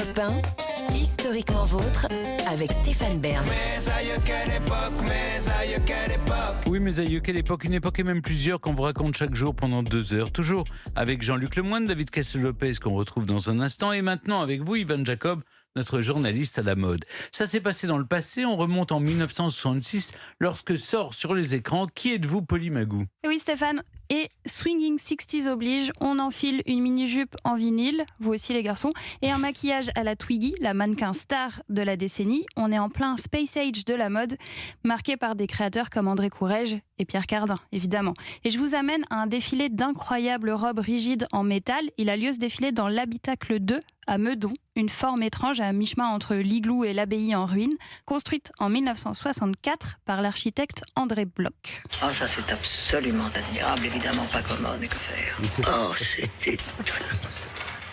Europe 1, historiquement vôtre, avec Stéphane Bern. Mes aïeux, quelle époque, mes aïeux, quelle époque. Oui, mes aïeux, quelle époque, une époque et même plusieurs qu'on vous raconte chaque jour pendant 2 heures. Toujours avec Jean-Luc Lemoyne, David Castel-Lopez qu'on retrouve dans un instant. Et maintenant avec vous, Yvan Jacob, notre journaliste à la mode. Ça s'est passé dans le passé, on remonte en 1966 lorsque sort sur les écrans Qui êtes-vous, Polly Magou? Oui Stéphane, et Swinging 60s oblige, on enfile une mini-jupe en vinyle, vous aussi les garçons, et un maquillage à la Twiggy, la mannequin star de la décennie. On est en plein Space Age de la mode, marqué par des créateurs comme André Courrèges et Pierre Cardin, évidemment. Et je vous amène à un défilé d'incroyables robes rigides en métal. Il a lieu ce défilé dans l'Habitacle 2 à Meudon, une forme étrange à mi-chemin entre l'igloo et l'abbaye en ruine, construite en 1964 par l'architecte André Bloch. Oh, ça c'est absolument admirable, évidemment pas commode, mais que faire? Oh, c'est étonnant.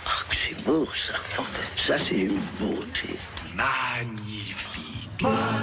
Oh, que c'est beau ça. Ça c'est une beauté. Magnifique.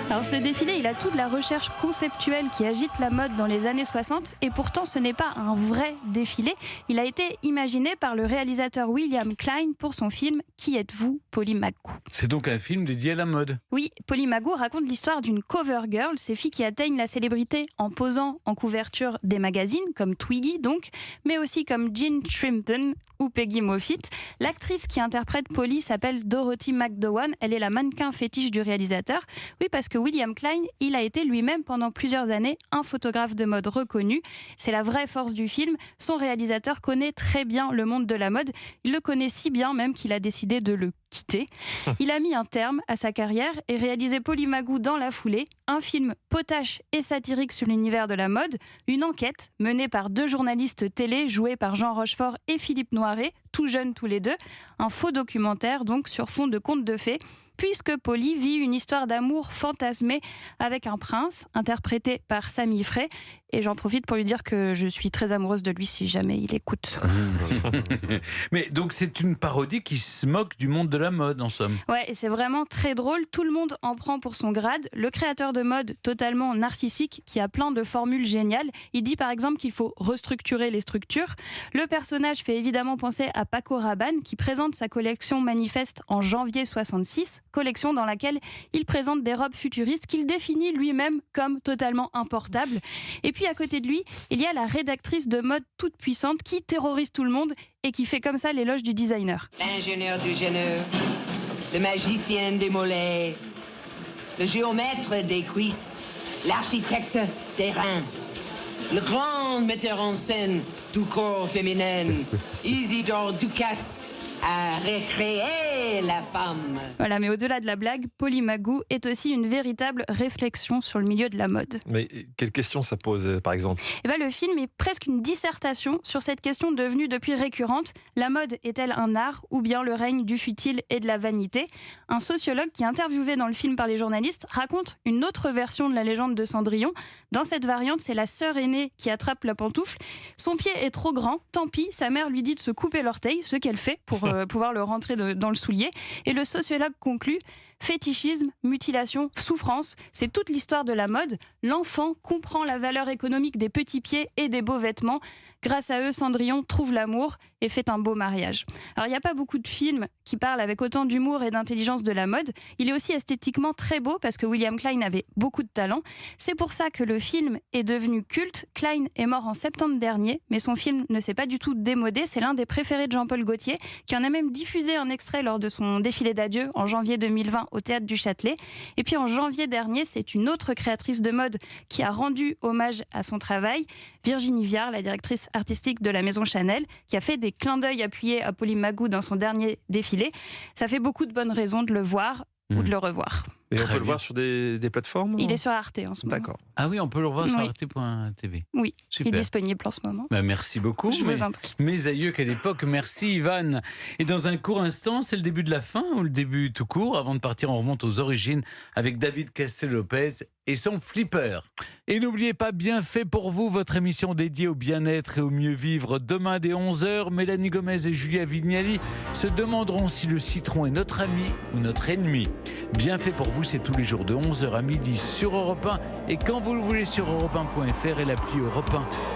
Alors ce défilé, il a toute la recherche conceptuelle qui agite la mode dans les années 60 et pourtant ce n'est pas un vrai défilé. Il a été imaginé par le réalisateur William Klein pour son film Qui êtes-vous, Polly Magou? C'est donc un film dédié à la mode. Oui, Polly Magou raconte l'histoire d'une cover girl, ces filles qui atteignent la célébrité en posant en couverture des magazines, comme Twiggy donc, mais aussi comme Jean Shrimpton ou Peggy Moffitt. L'actrice qui interprète Polly s'appelle Dorothy McDowan, elle est la mannequin fétiche du réalisateur. Oui, parce que William Klein, il a été lui-même pendant plusieurs années un photographe de mode reconnu. C'est la vraie force du film. Son réalisateur connaît très bien le monde de la mode. Il le connaît si bien même qu'il a décidé de le quitter. Il a mis un terme à sa carrière et réalisé Polly Magou dans la foulée, un film potache et satirique sur l'univers de la mode, une enquête menée par 2 journalistes télé joués par Jean Rochefort et Philippe Noiret, tout jeunes tous les deux, un faux documentaire donc sur fond de contes de fées, puisque Polly vit une histoire d'amour fantasmée avec un prince, interprété par Sami Frey. Et j'en profite pour lui dire que je suis très amoureuse de lui si jamais il écoute. Mais donc c'est une parodie qui se moque du monde de la mode en somme. Ouais, et c'est vraiment très drôle. Tout le monde en prend pour son grade. Le créateur de mode totalement narcissique qui a plein de formules géniales. Il dit par exemple qu'il faut restructurer les structures. Le personnage fait évidemment penser à Paco Rabanne qui présente sa collection Manifeste en janvier 66. Collection dans laquelle il présente des robes futuristes qu'il définit lui-même comme totalement importables. Et puis à côté de lui, il y a la rédactrice de mode toute puissante qui terrorise tout le monde et qui fait comme ça l'éloge du designer. L'ingénieur du gêneur, le magicien des mollets, le géomètre des cuisses, l'architecte des reins, le grand metteur en scène du corps féminin, Isidore Ducasse, à récréer la femme. Voilà, mais au-delà de la blague, Polly Magou est aussi une véritable réflexion sur le milieu de la mode. Mais quelle question ça pose, par exemple? Et ben, le film est presque une dissertation sur cette question devenue depuis récurrente. La mode est-elle un art ou bien le règne du futile et de la vanité? Un sociologue qui est interviewé dans le film par les journalistes raconte une autre version de la légende de Cendrillon. Dans cette variante, c'est la sœur aînée qui attrape la pantoufle. Son pied est trop grand, tant pis, sa mère lui dit de se couper l'orteil, ce qu'elle fait pour pouvoir le rentrer dans le soulier. Et le sociologue conclut: fétichisme, mutilation, souffrance, c'est toute l'histoire de la mode. L'enfant comprend la valeur économique des petits pieds et des beaux vêtements. Grâce à eux, Cendrillon trouve l'amour et fait un beau mariage. Alors, il n'y a pas beaucoup de films qui parlent avec autant d'humour et d'intelligence de la mode. Il est aussi esthétiquement très beau parce que William Klein avait beaucoup de talent. C'est pour ça que le film est devenu culte. Klein est mort en septembre dernier, mais son film ne s'est pas du tout démodé. C'est l'un des préférés de Jean-Paul Gaultier, qui en a même diffusé un extrait lors de son défilé d'adieu en janvier 2020 au Théâtre du Châtelet. Et puis en janvier dernier, c'est une autre créatrice de mode qui a rendu hommage à son travail, Virginie Viard, la directrice artistique de la maison Chanel, qui a fait des clins d'œil appuyés à Polly Magou dans son dernier défilé. Ça fait beaucoup de bonnes raisons de le voir ou de le revoir. Et on Très peut le bien. voir sur des plateformes? Il est sur Arte en ce moment. D'accord. Ah oui, on peut le revoir sur Oui. arte.tv. Oui, Super. il est disponible en ce moment. Bah, merci beaucoup. Je vous en prie. Mes aïeux, quelle époque. Merci Ivan. Et dans un court instant, c'est le début de la fin ou le début tout court? Avant de partir, on remonte aux origines avec David Castel-Lopez et son flipper. Et n'oubliez pas, bien fait pour vous, votre émission dédiée au bien-être et au mieux vivre. Demain dès 11h, Mélanie Gomez et Julia Vignali se demanderont si le citron est notre ami ou notre ennemi. Bien fait pour vous, c'est tous les jours de 11h à midi sur Europe 1 et quand vous le voulez sur europe1.fr et l'appli Europe 1.